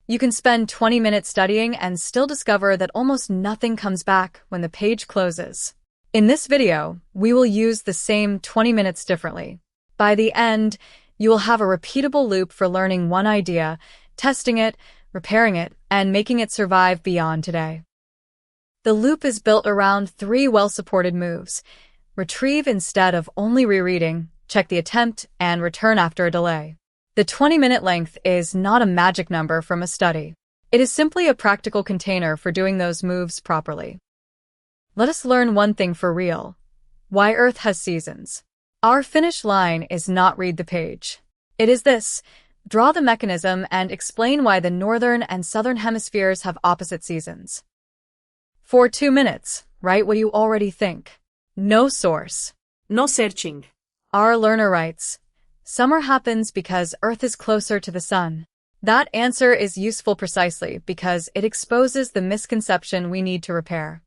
You can spend 20 minutes studying and still discover that almost nothing comes back when the page closes. In this video, we will use the same 20 minutes differently. By the end, you will have a repeatable loop for learning one idea, testing it, repairing it, and making it survive beyond today. The loop is built around 3 well-supported moves: retrieve instead of only rereading, check the attempt, and return after a delay. The 20-minute length is not a magic number from a study. It is simply a practical container for doing those moves properly. Let us learn one thing for real: why Earth has seasons. Our finish line is not read the page. It is this: draw the mechanism and explain why the northern and southern hemispheres have opposite seasons. For 2 minutes, write what you already think. No source. No searching. Our learner writes, summer happens because Earth is closer to the sun. That answer is useful precisely because it exposes the misconception we need to repair.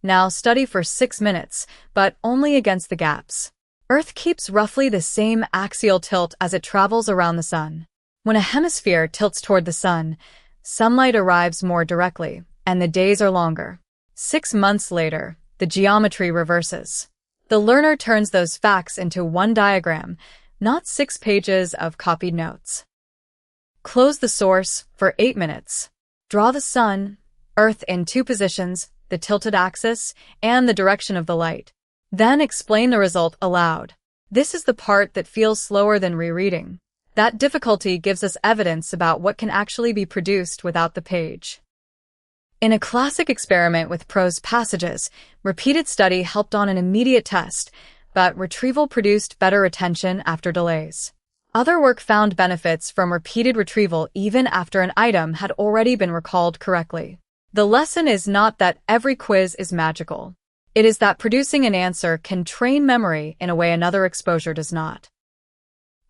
Now study for 6 minutes, but only against the gaps. Earth keeps roughly the same axial tilt as it travels around the sun. When a hemisphere tilts toward the sun, sunlight arrives more directly, and the days are longer. 6 months later, the geometry reverses. The learner turns those facts into one diagram, not 6 pages of copied notes. Close the source for 8 minutes. Draw the sun, Earth in 2 positions, the tilted axis, and the direction of the light. Then explain the result aloud. This is the part that feels slower than rereading. That difficulty gives us evidence about what can actually be produced without the page. In a classic experiment with prose passages, repeated study helped on an immediate test, but retrieval produced better retention after delays. Other work found benefits from repeated retrieval even after an item had already been recalled correctly. The lesson is not that every quiz is magical. It is that producing an answer can train memory in a way another exposure does not.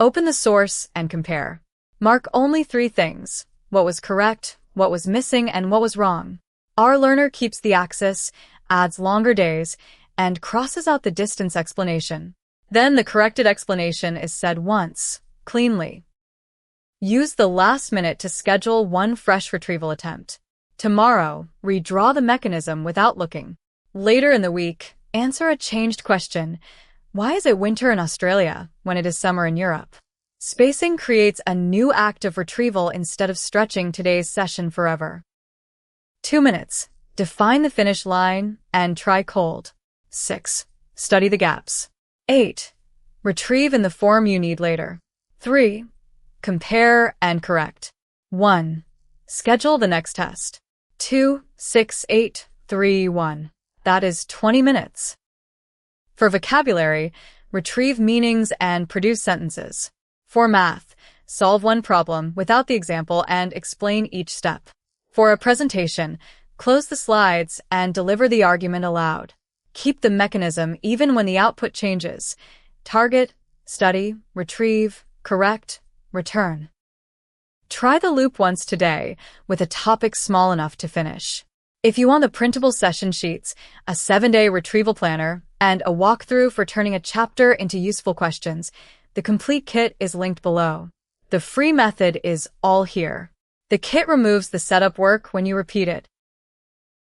Open the source and compare. Mark only 3 things: what was correct, what was missing, and what was wrong. Our learner keeps the axis, adds longer days, and crosses out the distance explanation. Then the corrected explanation is said once, cleanly. Use the last minute to schedule one fresh retrieval attempt. Tomorrow, redraw the mechanism without looking. Later in the week, answer a changed question: why is it winter in Australia when it is summer in Europe? Spacing creates a new act of retrieval instead of stretching today's session forever. 2 minutes. Define the finish line and try cold. 6. Study the gaps. 8. Retrieve in the form you need later. 3. Compare and correct. 1. Schedule the next test. 2, 6, 8, 3, 1. That is 20 minutes. For vocabulary, retrieve meanings and produce sentences. For math, solve one problem without the example and explain each step. For a presentation, close the slides and deliver the argument aloud. Keep the mechanism even when the output changes. Target, study, retrieve, correct, return. Try the loop once today with a topic small enough to finish. If you want the printable session sheets, a 7-day retrieval planner, and a walkthrough for turning a chapter into useful questions, the complete kit is linked below. The free method is all here. The kit removes the setup work when you repeat it.